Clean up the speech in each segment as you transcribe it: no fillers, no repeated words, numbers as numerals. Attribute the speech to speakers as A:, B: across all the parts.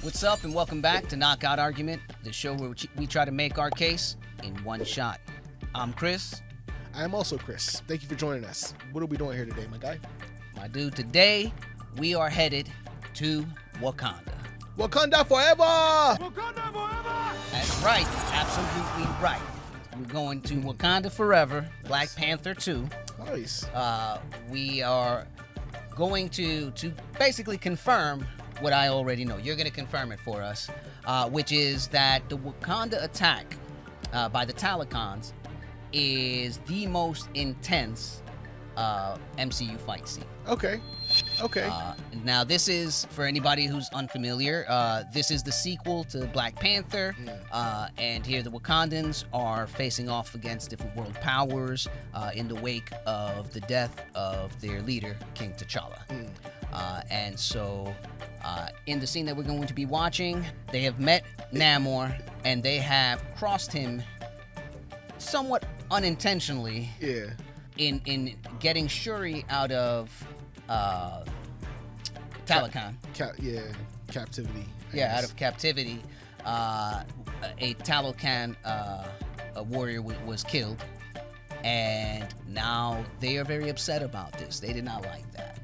A: What's up, and welcome back to Knockout Argument, the show where we try to make our case in one shot. I'm Chris.
B: I'm also Chris. Thank you for joining us. What are we doing here today, my guy?
A: My dude, today we are headed to Wakanda.
B: Wakanda forever!
C: Wakanda forever!
A: That's right, absolutely right. We're going to Wakanda forever, Black Panther 2.
B: Nice.
A: We are going to basically confirm what I already know. You're going to confirm it for us, which is that the Wakanda attack by the Talakans is the most intense MCU fight scene.
B: Okay.
A: Now, this is, for anybody who's unfamiliar, this is the sequel to Black Panther, and here the Wakandans are facing off against different world powers in the wake of the death of their leader, King T'Challa. And so, in the scene that we're going to be watching, they have met Namor, and they have crossed him somewhat unintentionally.
B: Yeah.
A: In getting Shuri out of Talakan.
B: Captivity.
A: Out of captivity. A Talakan a warrior was killed, and now they are very upset about this. They did not like that,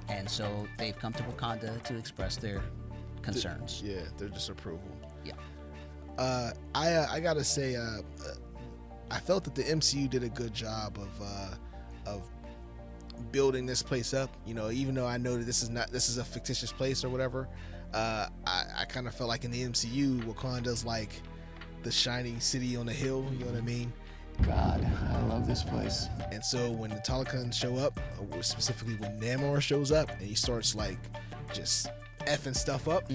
A: and so they've come to Wakanda to express their concerns.
B: Their disapproval.
A: Yeah.
B: I gotta say, I felt that the MCU did a good job of building this place up. You know, even though I know that this is a fictitious place or whatever, I kind of felt like in the MCU, Wakanda's like the shining city on the hill. You know what I mean?
D: God, I love this place.
B: And so when the Talakans show up, or specifically when Namor shows up and he starts like just effing stuff up,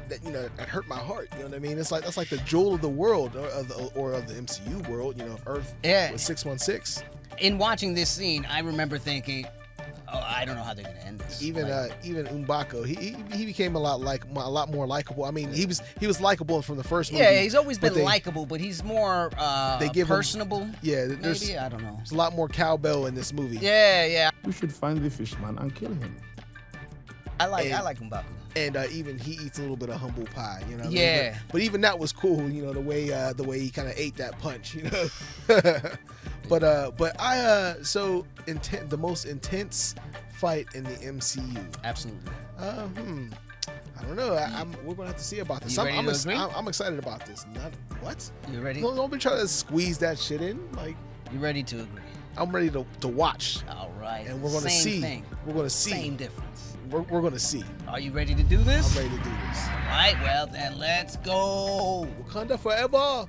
B: that hurt my heart. You know what I mean? It's like that's like the jewel of the world, or of the MCU world. You know, of Earth.
A: Yeah.
B: With 616.
A: In watching this scene, I remember thinking, "Oh, I don't know how they're gonna end this."
B: Even M'Baku, he became a lot more likable. I mean, he was likable from the first movie.
A: Yeah, he's always been likable, but he's more personable.
B: Maybe
A: I don't know.
B: There's a lot more cowbell in this movie.
A: Yeah.
D: We should find the fishman and kill him.
A: I like M'Baku.
B: And even he eats a little bit of humble pie, you know.
A: Yeah.
B: I mean? But even that was cool, you know, the way he kind of ate that punch, you know. The most intense fight in the MCU.
A: Absolutely.
B: I don't know. We're gonna have to see about this.
A: You ready to agree?
B: I'm excited about this. What?
A: You ready?
B: Don't be trying to squeeze that shit in. Like,
A: You ready to agree?
B: I'm ready to watch.
A: All right.
B: And we're gonna
A: Same
B: see.
A: thing.
B: We're gonna see.
A: Same difference.
B: We're gonna see.
A: Are you ready to do this?
B: I'm ready to do this.
A: All right. Well, then let's go.
B: Wakanda forever.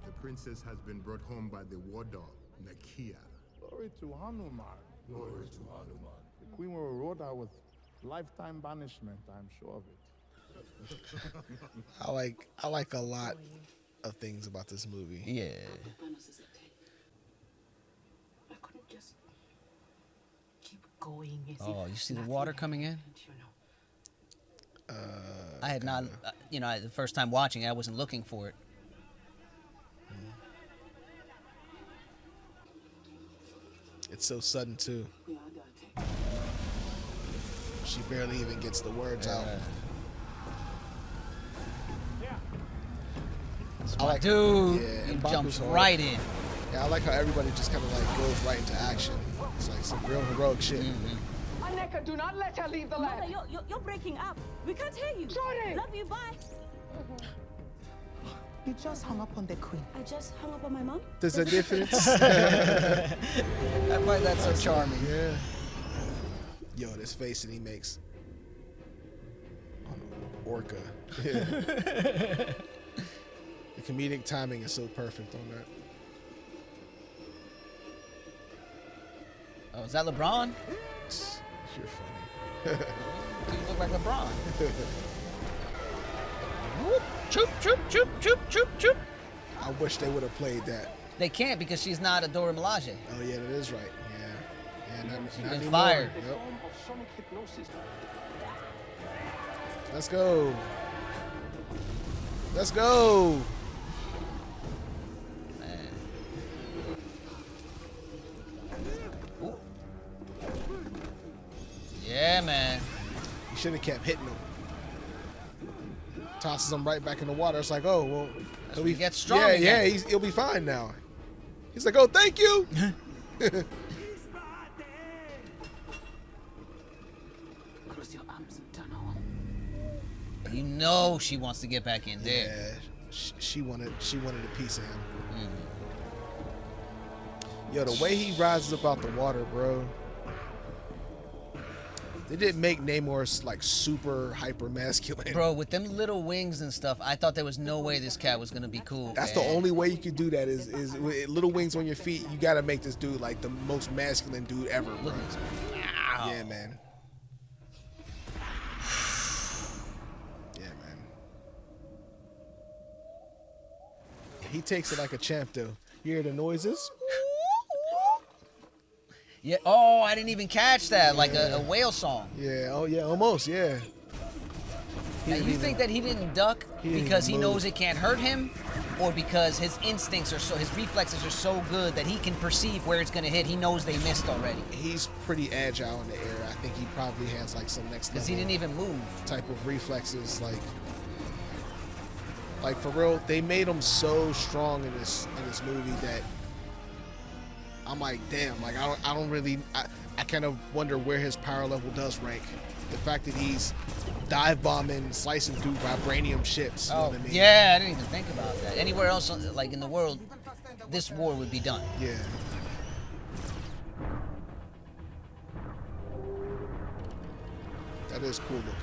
E: The princess has been brought home by the war dog, Nakia.
D: Glory to Hanuman.
E: Glory to Hanuman.
D: The queen will reward her with lifetime banishment, I'm sure of it.
B: I like a lot of things about this movie.
A: Yeah.
F: I couldn't just keep going.
A: Oh, you see the water coming in? I had not, the first time watching it, I wasn't looking for it.
B: It's so sudden too. She barely even gets the words out.
A: I like, dude,
B: Yeah,
A: he
B: M'Baku's
A: jumps
B: hard.
A: right in.
B: Yeah, I like how everybody just kind of like goes right into action. It's like some real heroic shit.
G: Aneka, do not let her leave the
H: Mother,
G: land.
H: you're breaking up. We can't hear you.
G: Jordan!
H: Love you, bye.
F: You just hung up on the queen.
H: I just hung up on my mom.
B: There's a difference.
A: I find that so charming.
B: Yeah. Yo, this face that he makes on Orca. Yeah. The comedic timing is so perfect on that.
A: Oh, is that LeBron?
B: You're funny.
A: You look like LeBron. Whoop, choop, choop, choop, choop, choop, choop.
B: I wish they would have played that.
A: They can't because she's not a Dora Milaje.
B: Oh yeah, that is right. Yeah, not
A: She's been
B: anymore.
A: fired.
B: Yep. Let's go. Let's go.
A: Man. Ooh. Yeah, man.
B: You should have kept hitting him. tosses him right back in the water. It's like, oh well,
A: He gets strong
B: Yeah,
A: again.
B: he'll be fine now. He's like, oh, thank you.
F: Cross your arms and turn on.
A: You know she wants to get back in there.
B: Yeah, she wanted a piece of him. Yo, the way he rises up out the water, bro. They didn't make Namor like super hyper masculine.
A: Bro, with them little wings and stuff, I thought there was no way this cat was gonna be cool.
B: That's
A: man.
B: the only way you could do that is with little wings on your feet. You gotta make this dude like the most masculine dude ever, bro.
A: Look at this. Wow.
B: Yeah, man. Yeah, man. He takes it like a champ, though. You hear the noises?
A: Yeah. Oh, I didn't even catch that. Like a whale song.
B: Yeah. Oh, yeah. Almost. Yeah. He
A: Now,
B: didn't
A: you
B: even-
A: think that he didn't duck
B: He didn't
A: because he
B: even move.
A: knows it can't hurt him, or because his instincts are his reflexes are so good that he can perceive where it's gonna hit? He knows they missed already
B: He's pretty agile in the air. I think he probably has like some next
A: because
B: level
A: he didn't even move.
B: type of reflexes. Like for real, they made him so strong in this movie that I'm like, damn. Like I don't really. I kind of wonder where his power level does rank. The fact that he's dive bombing, slicing through vibranium ships. You know
A: Oh,
B: what I mean?
A: yeah, I didn't even think about that. Anywhere else, like in the world, this war would be done.
B: Yeah. That is cool looking.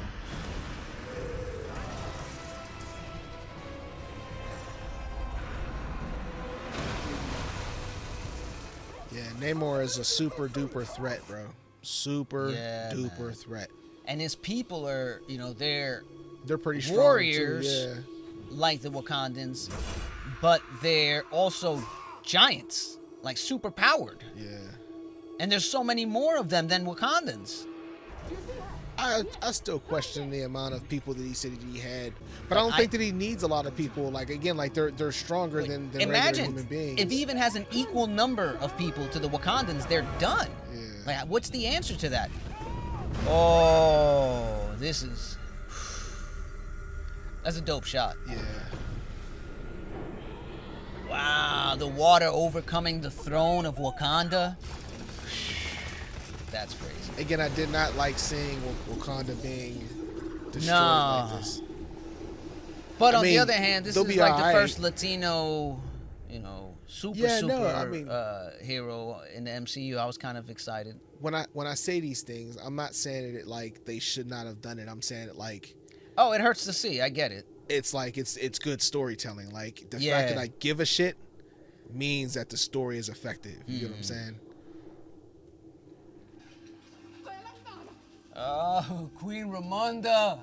B: Yeah, Namor is a super duper threat, bro. Super
A: Yeah,
B: duper
A: man.
B: threat.
A: And his people are, they're
B: They're pretty strong
A: warriors,
B: too. Yeah.
A: like the Wakandans, but they're also giants, like super powered.
B: Yeah.
A: And there's so many more of them than Wakandans.
B: I still question the amount of people that he said that he had, but I don't think that he needs a lot of people. Like again, like they're stronger than regular
A: Imagine
B: human beings.
A: if he even has an equal number of people to the Wakandans, they're done.
B: Yeah.
A: Like, what's the answer to that? Oh, that's a dope shot.
B: Yeah.
A: Wow, the water overcoming the throne of Wakanda. That's crazy.
B: Again, I did not like seeing Wakanda being destroyed
A: No.
B: like this.
A: But
B: I
A: on the
B: mean,
A: other hand, this
B: they'll
A: is
B: be
A: like
B: alright.
A: the first Latino, super hero in the MCU. I was kind of excited.
B: When I say these things, I'm not saying it like they should not have done it. I'm saying it like
A: Oh, it hurts to see. I get it.
B: it's like it's good storytelling. Like the
A: Yeah.
B: fact that I give a shit means that the story is effective. You get what I'm saying?
A: Oh, Queen Ramonda.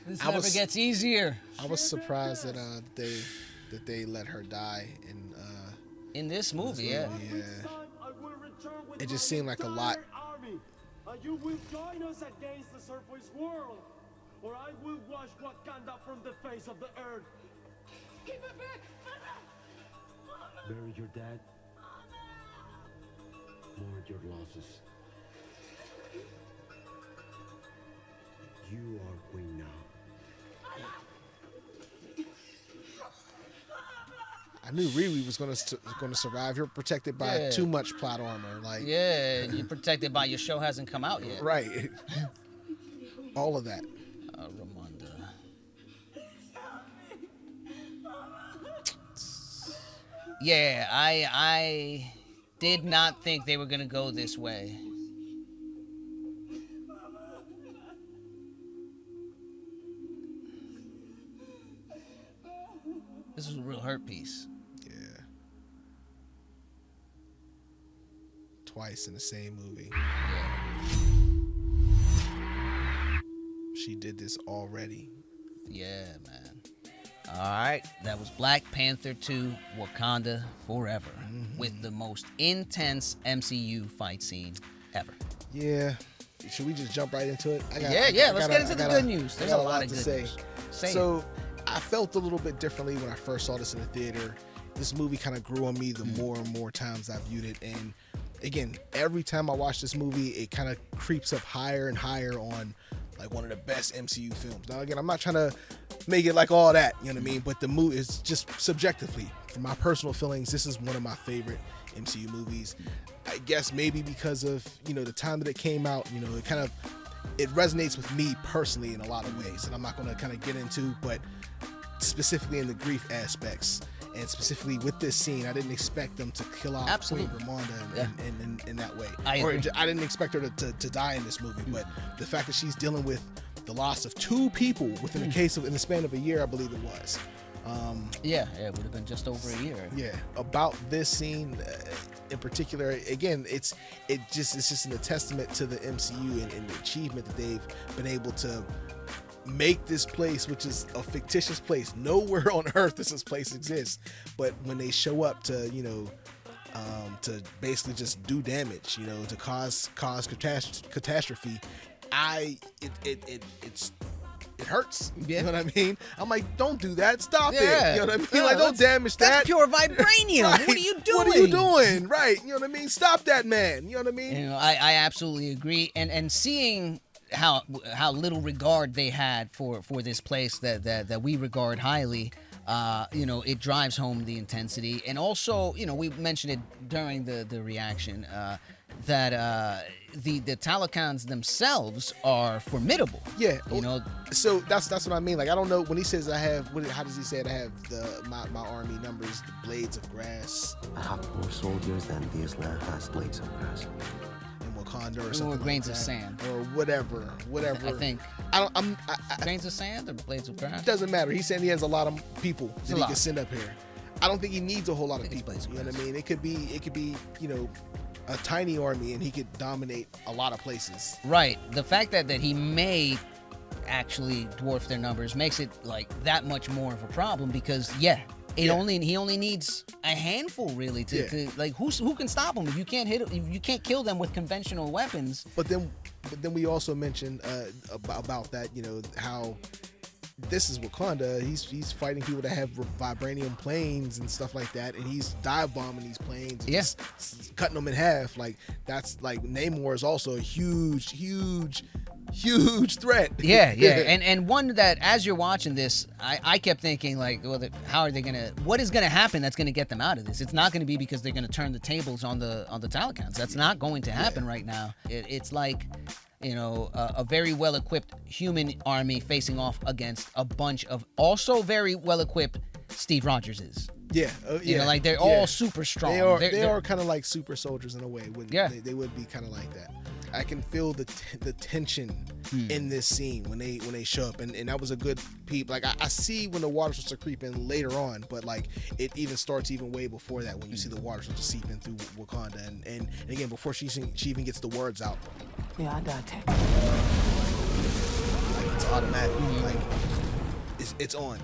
A: This
B: I
A: never
B: was-
A: gets easier.
B: I was surprised that they let her die
A: In this movie, yeah.
B: It just seemed like a lot.
C: And you will join us against the surface world, or I will wash Wakanda from the face of the earth.
I: Bury your dad. Mourn your losses. You are queen now.
B: I knew Riri was gonna survive. You're protected by
A: Yeah.
B: too much plot armor. Like
A: Yeah, you're protected by your show hasn't come out yet.
B: right. All of that.
A: Ramonda. Yeah, I did not think they were gonna go this way. This was a real hurt piece.
B: Yeah. Twice in the same movie. She did this already.
A: Yeah, man. All right, that was Black Panther 2 Wakanda Forever with the most intense MCU fight scene ever.
B: Yeah. Should we just jump right into it?
A: Let's get into the good news. There's a lot of
B: to
A: good
B: say.
A: news. Say
B: So I felt a little bit differently when I first saw this in the theater. This movie kind of grew on me the more and more times I viewed it. And again, every time I watch this movie, it kind of creeps up higher and higher on like one of the best MCU films. Now again, I'm not trying to make it like all that, you know what I mean? But the movie is just subjectively, from my personal feelings, this is one of my favorite MCU movies. I guess maybe because of, you know, the time that it came out, you know, it resonates with me personally in a lot of ways, and I'm not going to kind of get into, but specifically in the grief aspects, and specifically with this scene, I didn't expect them to kill off Queen Ramonda in that way. I didn't expect her to die in this movie, but the fact that she's dealing with the loss of 2 people within in the span of a year, I believe it was.
A: It would have been just over a year.
B: Yeah, about this scene in particular, again, it's just a testament to the MCU and the achievement that they've been able to make this place, which is a fictitious place. Nowhere on earth does this place exist, but when they show up to, you know, to basically just do damage, you know, to cause catastrophe, it hurts. You know what I mean? I'm like, don't do that. Stop it. You know what I mean? Like, don't damage that.
A: That's pure vibranium.
B: Right.
A: What are you doing?
B: What are you doing? Right. You know what I mean? Stop that, man. You know what I mean?
A: You know, I absolutely agree. And seeing how little regard they had for this place that we regard highly, you know, it drives home the intensity. And also, you know, we mentioned it during the reaction, that the Talocans themselves are formidable.
B: Yeah,
A: you know.
B: So that's what I mean. Like, I don't know when he says I have. How does he say it? I have my army numbers, the blades of grass.
I: I have more soldiers than this land has blades of grass.
B: In Wakanda or something.
A: Or grains
B: like
A: of
B: that.
A: sand.
B: Or whatever.
A: I think. Grains of sand or blades of grass.
B: Doesn't matter. He's saying he has a lot of people that he can send up here. I don't think he needs a whole lot of people. You know what I mean? It could be, you know, a tiny army and he could dominate a lot of places.
A: Right. The fact that he may actually dwarf their numbers makes it like that much more of a problem, because he only needs a handful really to like who can stop him if you can't hit him, if you can't kill them with conventional weapons.
B: But then we also mentioned about that, you know, how this is Wakanda. He's fighting people that have vibranium planes and stuff like that, and he's dive bombing these planes, and just cutting them in half. Like, that's like Namor is also a huge threat.
A: Yeah. And one that, as you're watching this, I kept thinking, like, well, what is gonna happen that's gonna get them out of this? It's not gonna be because they're gonna turn the tables on the Talocans. That's not going to happen right now. It's like, you know, a very well-equipped human army facing off against a bunch of also very well-equipped Steve Rogerses.
B: Yeah,
A: You know, like, they're all super strong.
B: They are kind of like super soldiers in a way. They would be kind of like that. I can feel the tension in this scene when they show up, and that was a good peep. Like, I see when the water starts to creep in later on, but like it even starts even way before that when you see the water start to seep in through Wakanda, and again before she even gets the words out.
G: Yeah, I got tech.
B: Like, it's automatic. Like, it's on.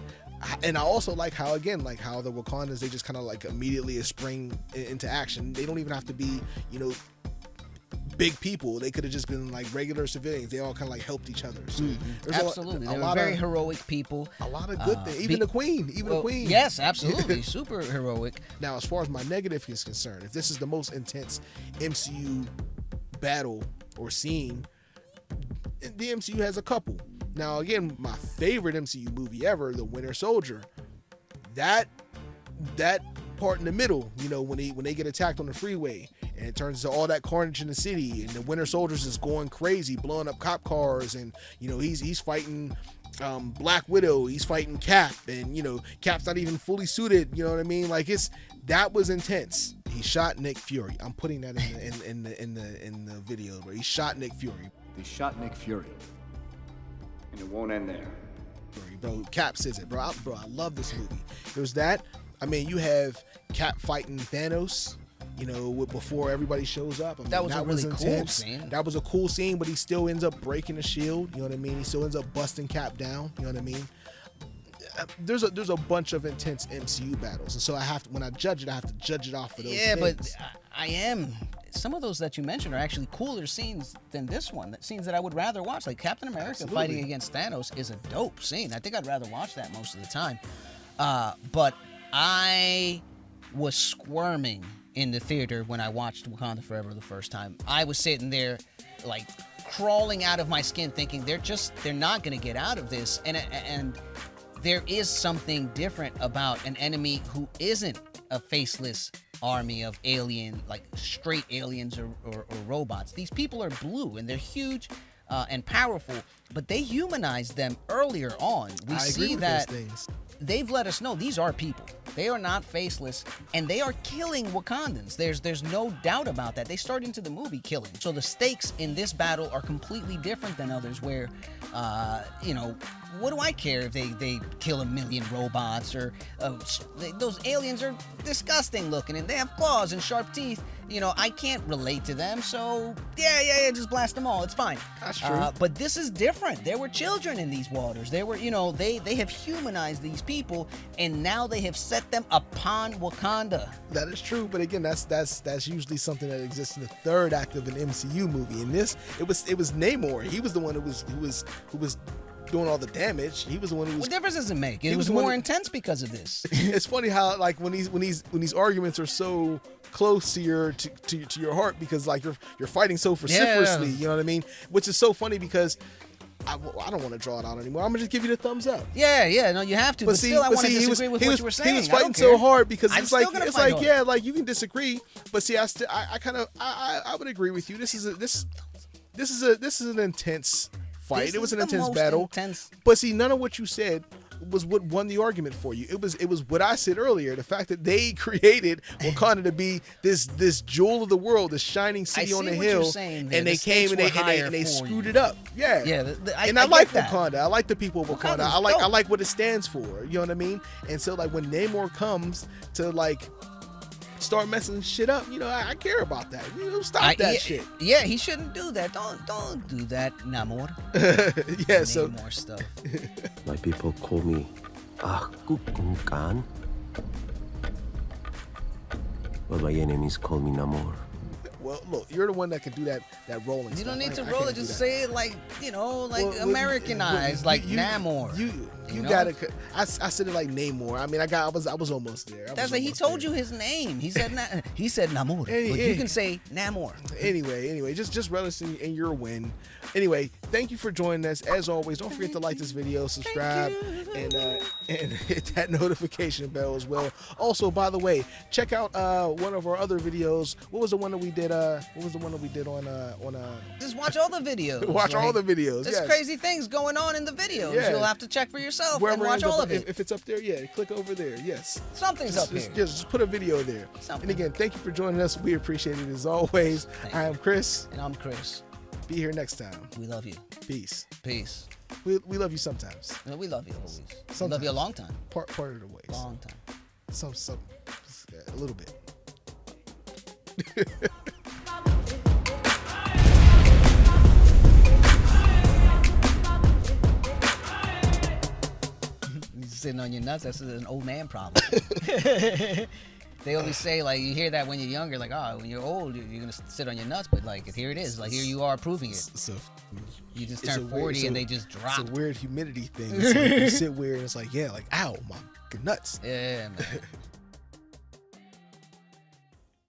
B: And I also like how the Wakandans, they just kind of like immediately spring into action. They don't even have to be, you know, big people. They could have just been like regular civilians. They all kind of like helped each other. So
A: absolutely, they were very heroic people.
B: A lot of good things. Even the queen. The queen.
A: Yes, absolutely, super heroic.
B: Now, as far as my negative is concerned, if this is the most intense MCU battle or scene, the MCU has a couple. Now, again, my favorite MCU movie ever, The Winter Soldier. That part in the middle, you know, when they get attacked on the freeway, and it turns into all that carnage in the city, and the Winter Soldiers is going crazy, blowing up cop cars, and you know he's fighting Black Widow, he's fighting Cap, and you know Cap's not even fully suited. You know what I mean? Like, that was intense. He shot Nick Fury. I'm putting that in the video where he shot Nick Fury.
J: They shot Nick Fury, and it won't end there.
B: Bro, Cap says it, bro. I love this movie. There's that. I mean, you have Cap fighting Thanos, you know, before everybody shows up. I mean,
A: that was a really cool scene.
B: That was a cool scene, but he still ends up breaking the shield. You know what I mean? He still ends up busting Cap down. You know what I mean? There's a bunch of intense MCU battles, and so when I judge it, I have to judge it off for those things.
A: But some of those that you mentioned are actually cooler scenes than this one. Scenes that I would rather watch, like Captain America fighting against Thanos is a dope scene. I think I'd rather watch that most of the time. But I was squirming in the theater when I watched Wakanda Forever the first time. I was sitting there like crawling out of my skin thinking they're not going to get out of this. And there is something different about an enemy who isn't a faceless army of alien, like straight aliens or robots. These people are blue and they're huge and powerful, but they humanized them earlier on. We see that they've let us know these are people. They are not faceless, and they are killing Wakandans. There's no doubt about that. They start into the movie killing. So the stakes in this battle are completely different than others where, what do I care if they kill 1 million robots or those aliens are disgusting looking and they have claws and sharp teeth. I can't relate to them, so yeah, just blast them all. It's fine.
B: That's true.
A: But this is different. There were children in these waters. They were, they have humanized these people, and now they have set them upon Wakanda.
B: That is true, but again, that's usually something that exists in the third act of an MCU movie. In this, it was Namor. He was the one who was doing all the damage. He was the one who was.
A: What difference does it make? It was more intense because of this.
B: It's funny how like when these arguments are so close to your heart because like you're fighting so vociferously, you know what I mean? Which is so funny because I don't want to draw it out anymore. I'm gonna just give you the thumbs up.
A: Yeah, no, you have to. But still, I want to disagree with what you were saying.
B: He was fighting so hard because
A: I'm
B: it's like
A: hard.
B: yeah, like you can disagree, but see, I would agree with you. This is an intense fight. It was an intense battle. But see, none of what you said was what won the argument for you. It was what I said earlier. The fact that they created Wakanda to be this jewel of the world, this shining city on the hill, and they came and they screwed it up. Yeah. I like Wakanda. I like the people of Wakanda. I like what it stands for. You know what I mean? And so like when Namor comes to like start messing shit up, I care about that. Stop that shit.
A: Yeah, he shouldn't do that. Don't do that, Namor.
B: Yeah, so
A: more stuff.
I: My people call me Khan, but my enemies call me Namor.
B: Well, look, you're the one that can do that rolling.
A: You don't need to roll it. Just say it like Americanized, like Namor.
B: You gotta. I said it like Namor. I mean, I was almost there.
A: That's like he told you his name. He said Namor. But you can say Namor.
B: Anyway, just relish in your win. Anyway, thank you for joining us. As always, don't forget to like this video, subscribe, and hit that notification bell as well. Also, by the way, check out one of our other videos. What was the one that we did? On
A: Just watch all the videos.
B: Watch all the videos.
A: There's crazy things going on in the videos.
B: Yeah.
A: You'll have to check for yourself and
B: wherever
A: watch all of it.
B: If it's up there, click over there. Yes.
A: Something's up here.
B: Just put a video there. And again, thank you for joining us. We appreciate it as always. I am Chris.
A: And I'm Chris.
B: Be here next time.
A: We love you.
B: Peace.
A: We
B: love you sometimes.
A: No, we love you always.
B: Sometimes.
A: We love you a long time.
B: Part of the ways.
A: Long time.
B: Some a little bit.
A: Sitting on your nuts, that's an old man problem. They always say, like, you hear that when you're younger, like, oh, when you're old, you're going to sit on your nuts. But, like, here it is. Like, here you are proving it.
B: So
A: you just turn 40 and they just drop.
B: It's a weird humidity thing. So you sit weird and it's like, yeah, like, ow, my nuts.
A: Yeah, man.